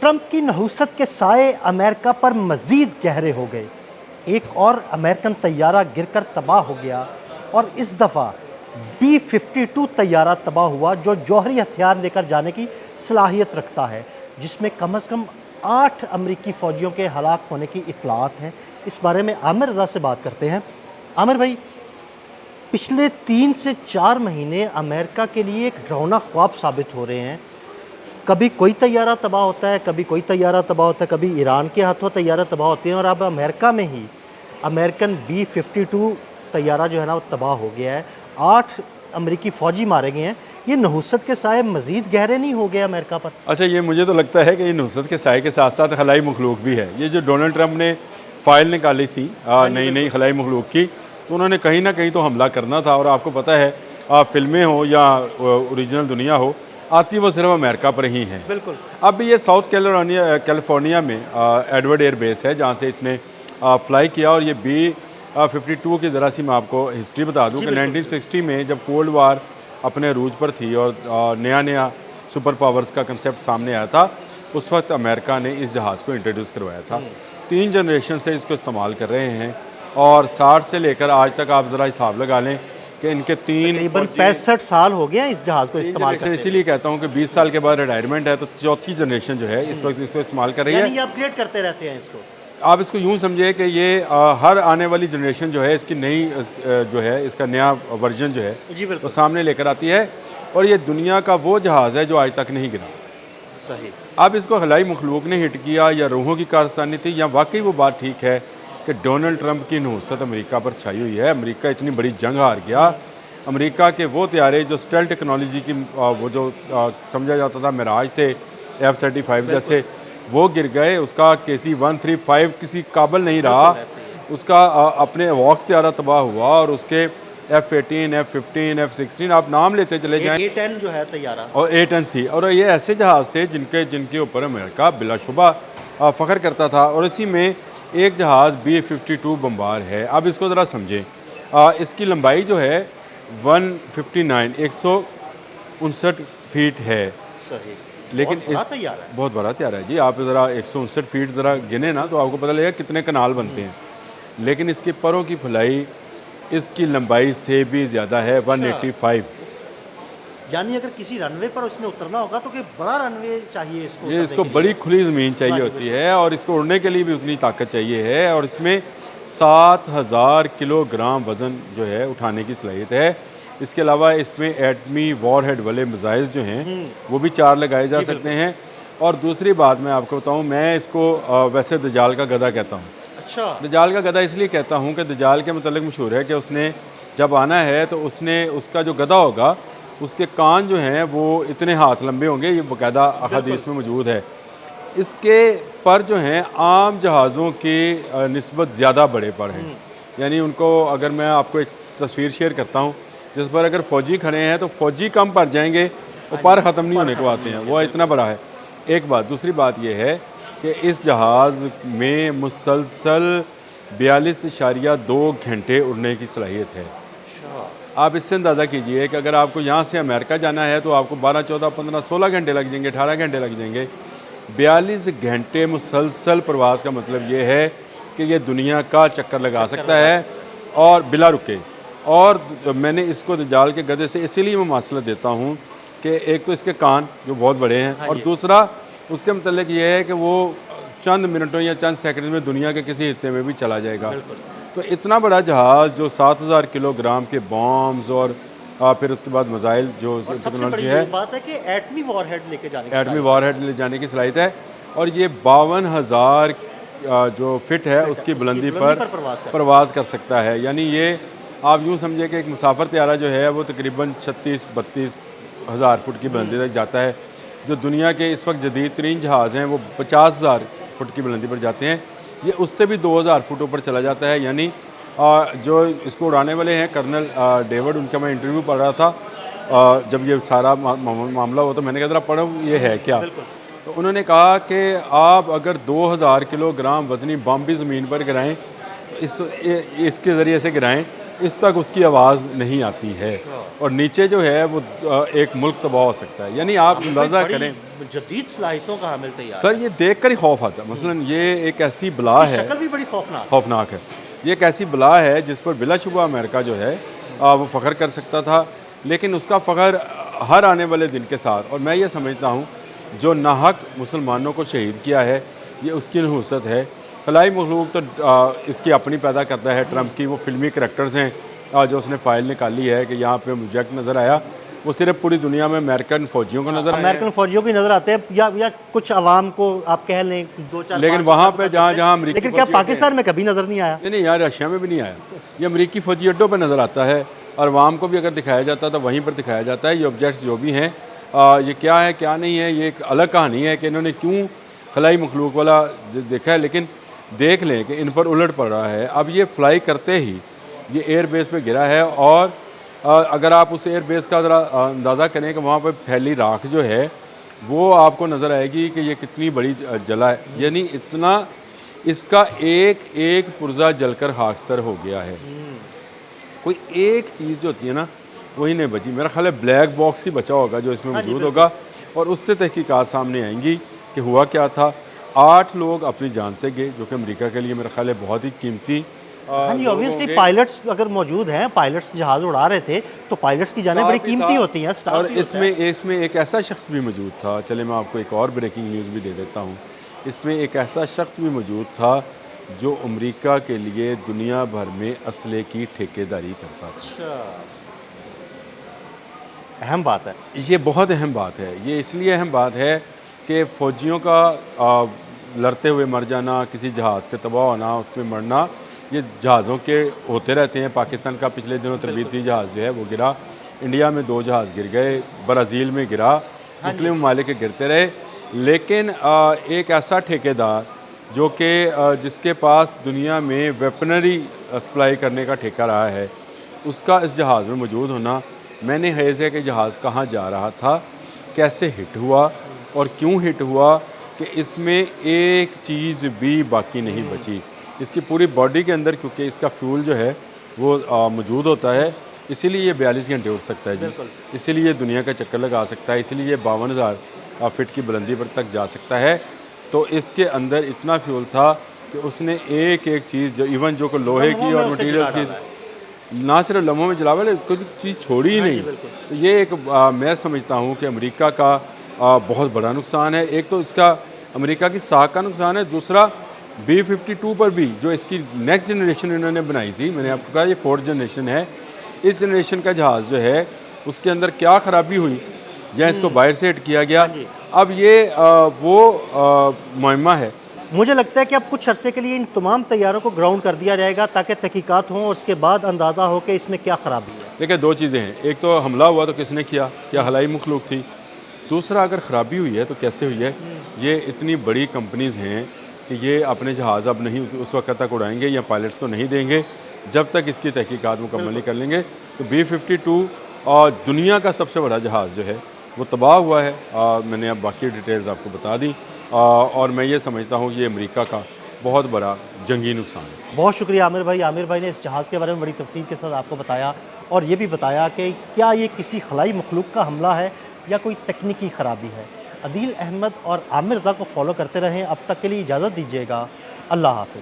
Trump की नहुसत के साए अमेरिका पर मज़ीद गहरे हो गए। एक और अमेरिकन तैयारा गिरकर तबाह हो गया और इस दफ़ा B-52 तैयारा तबाह हुआ जो जौहरी हथियार लेकर जाने की सलाहियत रखता है, जिसमें कम से कम 8 अमरीकी फ़ौजियों के हलाक होने की इत्तलात हैं। इस बारे में आमिर रज़ा से बात करते हैं। आमिर भाई, पिछले 3 से 4 महीने अमेरिका के लिए एक डरावना ख्वाब साबित हो रहे हैं। कभी कोई तैयारा तबाह होता है, कभी कोई तैयारा तबाह होता है, कभी ईरान के हाथों तैयारा तबाह होते हैं और अब अमेरिका में ही अमेरिकन B-52 तैयारा जो है ना वो तबाह हो गया है। 8 अमेरिकी फ़ौजी मारे गए हैं। ये नहुसत के साए मज़ीद गहरे नहीं हो गए अमेरिका पर? अच्छा, ये मुझे तो लगता है कि ये नुसरत के साए के साथ साथ खलाई मखलूक भी है। ये जो डोनाल्ड ट्रंप ने फ़ाइल निकाली थी नई नई खलाई मखलूक की, तो उन्होंने कहीं ना कहीं तो हमला करना था। और आपको पता है, फ़िल्में हो या ओरिजिनल दुनिया हो, आती वो सिर्फ अमेरिका पर ही हैं। बिल्कुल। अब ये साउथ कैलिफोर्निया में एडवर्ड एयर बेस है जहाँ से इसने फ्लाई किया। और ये B-52 की ज़रा सी मैं आपको हिस्ट्री बता दूँ कि 1960 में जब कोल्ड वार अपने अरूज पर थी और नया नया सुपर पावर्स का कंसेप्ट सामने आया था, उस वक्त अमेरिका ने इस जहाज़ को इंट्रोड्यूस करवाया था। 3 जनरेशन से इसको इस्तेमाल कर रहे हैं और 60 से लेकर आज तक आप ज़रा हिसाब लगा लें कि इनके तकरीबन 65 साल हो गए हैं इस जहाज़ को इस्तेमाल करते। इसीलिए कहता हूँ कि 20 साल के बाद रिटायरमेंट है, तो चौथी जनरेशन जो है इस वक्त इसको इस्तेमाल कर रही है। यानी ये अपग्रेड करते रहते हैं इसको। आप इसको यूँ समझिए कि ये हर आने वाली जनरेशन जो है इसकी नई जो है इसका नया वर्जन जो है जी बिल्कुल। वो सामने लेकर आती है। और ये दुनिया का वो जहाज़ है जो आज तक नहीं गिरा। सही। अब इसको खलाई मखलूक ने हिट किया या रूहों की कारस्तानी थी, या वाकई वो बात ठीक है कि डोनाल्ड ट्रंप की नहुसत अमेरिका पर छाई हुई है। अमेरिका इतनी बड़ी जंग हार गया। अमेरिका के वो तैयारे जो स्टेल्थ टेक्नोलॉजी की वो जो समझा जाता था मिराज थे F-35 जैसे, वो गिर गए। उसका KC-135 किसी काबिल नहीं रहा। उसका अपने वॉक्स तैयारा तबाह हुआ और उसके F-18, F-15, F-16 आप नाम लेते चले जाएं। A-10 जो है तैयारा और A-10C, और ये ऐसे जहाज़ थे जिनके ऊपर अमेरिका बिलाशुबा फ़ख्र करता था। और इसी में एक जहाज़ B-52 बम्बार है। अब इसको ज़रा समझें, इसकी लंबाई जो है 159 फीट है। सही। लेकिन बहुत बड़ा तैयारा है जी। आप ज़रा 159 फीट ज़रा गिने ना तो आपको पता लगेगा कितने कनाल बनते हैं। लेकिन इसके परों की फुलाई इसकी लंबाई से भी ज़्यादा है, 185। यानी अगर किसी रनवे पर उसने उतरना होगा तो कि बड़ा रनवे चाहिए इसको। ये इसको बड़ी खुली ज़मीन चाहिए होती है और इसको उड़ने के लिए भी उतनी ताकत चाहिए है। और इसमें 7000 किलोग्राम वज़न जो है उठाने की सलाहियत है। इसके अलावा इसमें एटमी वॉरहेड वाले मिसाइल जो हैं वो भी 4 लगाए जा सकते हैं। और दूसरी बात मैं आपको बताऊं, मैं इसको वैसे दजाल का गधा कहता हूं। अच्छा। दजाल का गधा इसलिए कहता हूं कि दजाल के मतलब मशहूर है कि उसने जब आना है तो उसका जो गधा होगा उसके कान जो हैं वो इतने हाथ लंबे होंगे। ये बाकायदा अहादीस में मौजूद है। इसके पर जो हैं आम जहाज़ों की निस्बत ज़्यादा बड़े पर हैं। यानी उनको अगर मैं आपको एक तस्वीर शेयर करता हूँ जिस पर अगर फ़ौजी खड़े हैं तो फ़ौजी कम पर जाएंगे, वो पर ख़त्म नहीं होने को आते हैं, वो इतना बड़ा है। एक बात। दूसरी बात यह है कि इस जहाज़ में मुसलसल 42.2 घंटे उड़ने की सलाहियत है। आप इससे अंदाज़ा कीजिए कि अगर आपको यहाँ से अमेरिका जाना है तो आपको 12, 14, 15, 16 घंटे लग जाएंगे, 18 घंटे लग जाएंगे। 42 घंटे मुसलसल प्रवास का मतलब ये है कि ये दुनिया का चक्कर लगा सकता है और बिला रुके। और मैंने इसको दजाल के गधे से इसीलिए मैं मासला देता हूँ कि एक तो इसके कान जो बहुत बड़े हैं और दूसरा उसके मतलब ये है कि वो चंद मिनटों या चंद सेकंड में दुनिया के किसी हिस्से में भी चला जाएगा। तो इतना बड़ा जहाज़ जो 7000 किलोग्राम के बॉम्ब्स और फिर उसके बाद मिसाइल जो टेक्नोलॉजी है, बात है कि एटमी वॉरहेड लेके जाने की सलाहियत है। और ये 52,000 जो फिट है उसकी बुलंदी पर प्रवास कर सकता है। यानी ये आप यूँ समझिए कि एक मुसाफिर तैयारा जो है वो तकरीबन 36-32 हज़ार फुट की बुलंदी तक जाता है। जो दुनिया के इस वक्त जदीद तरीन जहाज़ हैं वो 50,000 फुट की बुलंदी पर जाते हैं। ये उससे भी 2000 फुट ऊपर चला जाता है। यानी जो इसको उड़ाने वाले हैं कर्नल डेविड, उनका मैं इंटरव्यू पढ़ रहा था जब ये सारा मामला हुआ तो मैंने कहा जरा पढ़ो ये है क्या। तो उन्होंने कहा कि आप अगर 2000 किलोग्राम वज़नी बम भी ज़मीन पर गिराएँ, इसके ज़रिए से गिराएँ, इस तक उसकी आवाज़ नहीं आती है, और नीचे जो है वो एक मुल्क तबाह हो सकता है। यानी आप अंदाज़ा करें जदीद सलाहियतों का हामिल तैयार सर, ये देख कर ही खौफ आता है। मसलन ये एक ऐसी बला है, शक्ल भी बड़ी खौफनाक खौफनाक है। ये एक ऐसी बला है जिस पर बिलाशुबा अमेरिका जो है वो फ़ख्र कर सकता था, लेकिन उसका फ़ख्र हर आने वाले दिन के साथ, और मैं ये समझता हूँ जो नाहक मुसलमानों को शहीद किया है ये उसकी नहुसत है। खलाई मखलूक तो इसकी अपनी पैदा करता है, ट्रंप की वो फिल्मी करैक्टर्स हैं जो उसने फ़ाइल निकाली है कि यहाँ पे प्रोजेक्ट नज़र आया, वो सिर्फ पूरी दुनिया में अमेरिकन फ़ौजियों को नज़र आया, अमेरिकन फौजियों की नज़र आते हैं या कुछ आवाम को आप कह लें 2-4, लेकिन वहाँ पे जहाँ अमरीकी लेकिन क्या फ़ौजी अड्डे पाकिस्तान में कभी नज़र नहीं आया? हैं, नहीं यार, रशिया में भी नहीं आया। ये अमरीकी फ़ौजी अड्डों पर नज़र आता है, और वाम को भी अगर दिखाया जाता है तो वहीं पर दिखाया जाता है। ये ऑब्जेक्ट्स जो भी हैं ये क्या है क्या नहीं है, ये एक अलग कहानी है कि इन्होंने क्यों खलाई मखलूक वाला देखा है, लेकिन देख लें कि इन पर उलट पड़ रहा है। अब ये फ्लाई करते ही ये एयर बेस पे गिरा है, और अगर आप उस एयर बेस का ज़रा अंदाज़ा करें कि वहाँ पर फैली राख जो है वो आपको नज़र आएगी कि ये कितनी बड़ी जला है। यानी इतना इसका एक एक पुर्जा जलकर खाकस्तर हो गया है। कोई एक चीज़ जो होती है ना वही नहीं बची। मेरा ख्याल है ब्लैक बॉक्स ही बचा होगा जो इसमें मौजूद होगा, और उससे तहकीकात सामने आएंगी कि हुआ क्या था। 8 लोग अपनी जान से गए, जो कि अमेरिका के लिए मेरा ख्याल है बहुत ही कीमती। हाँ जी, ऑब्वियसली पायलट्स अगर मौजूद हैं, पायलट्स जहाज़ उड़ा रहे थे, तो पायलट्स की जानें बड़ी कीमती होती हैं। और इसमें एक ऐसा शख्स भी मौजूद था, चले मैं आपको एक और ब्रेकिंग न्यूज़ भी दे देता हूँ। इसमें एक ऐसा शख्स भी मौजूद था जो अमेरिका के लिए दुनिया भर में असले की ठेकेदारी करता था। अहम बात है। ये बहुत अहम बात है। ये इसलिए अहम बात है कि फ़ौजियों का लड़ते हुए मर जाना, किसी जहाज़ के तबाह होना, उसमें मरना, ये जहाज़ों के होते रहते हैं। पाकिस्तान का पिछले दिनों तरबीती जहाज़ जो है वो गिरा, इंडिया में 2 जहाज़ गिर गए, ब्राज़ील में गिरा, मुख्तलिफ ममालिक के गिरते रहे। लेकिन एक ऐसा ठेकेदार जो कि जिसके पास दुनिया में वेपनरी सप्लाई करने का ठेका रहा है, उसका इस जहाज़ में मौजूद होना, मैंने हैज़ है कि जहाज़ कहाँ जा रहा था, कैसे हिट हुआ और क्यों हिट हुआ, कि इसमें एक चीज़ भी बाकी नहीं बची। इसकी पूरी बॉडी के अंदर, क्योंकि इसका फ्यूल जो है वो मौजूद होता है, इसीलिए ये 42 घंटे उड़ सकता है जी, इसीलिए ये दुनिया का चक्कर लगा सकता है, इसीलिए ये 52,000 फिट की बुलंदी पर तक जा सकता है। तो इसके अंदर इतना फ्यूल था कि उसने एक एक चीज़ जो इवन जो को लोहे की और मटीरियल्स की, ना सिर्फ लम्हों में जला वाले कोई चीज़ छोड़ी ही नहीं। तो ये एक मैं समझता हूँ कि अमेरिका का बहुत बड़ा नुकसान है। एक तो इसका अमेरिका की साख का नुकसान है, दूसरा B-52 पर भी जो इसकी नेक्स्ट जनरेशन इन्होंने बनाई थी, मैंने आपको कहा ये 4th जनरेशन है, इस जनरेशन का जहाज़ जो है उसके अंदर क्या ख़राबी हुई या इसको बाहर से हिट किया गया। अब ये वो मुहिम्मा है। मुझे लगता है कि अब कुछ अरसे के लिए इन तमाम तैयारों को ग्राउंड कर दिया जाएगा ताकि तहकीकात हों, उसके बाद अंदाज़ा हो कि इसमें क्या ख़राबी है। देखिए 2 चीज़ें हैं, एक तो हमला हुआ तो किसने किया, क्या हलाई मखलूक थी, दूसरा अगर ख़राबी हुई है तो कैसे हुई है। ये इतनी बड़ी कंपनीज़ हैं कि ये अपने जहाज़ अब नहीं उस वक्त तक उड़ाएंगे या पायलट्स को नहीं देंगे जब तक इसकी तहकीकात मुकम्मल नहीं कर लेंगे। तो B-52 और दुनिया का सबसे बड़ा जहाज़ जो है वो तबाह हुआ है। मैंने अब बाकी डिटेल्स आपको बता दी, और मैं ये समझता हूँ ये अमेरिका का बहुत बड़ा जंगी नुकसान है। बहुत शुक्रिया आमिर भाई। आमिर भाई ने इस जहाज़ के बारे में बड़ी तफसील के साथ आपको बताया, और ये भी बताया कि क्या ये किसी खलाई मखलूक का हमला है या कोई तकनीकी ख़राबी है। अदील अहमद और आमिर रज़ा को फॉलो करते रहें। अब तक के लिए इजाज़त दीजिएगा। अल्लाह हाफ़िज़।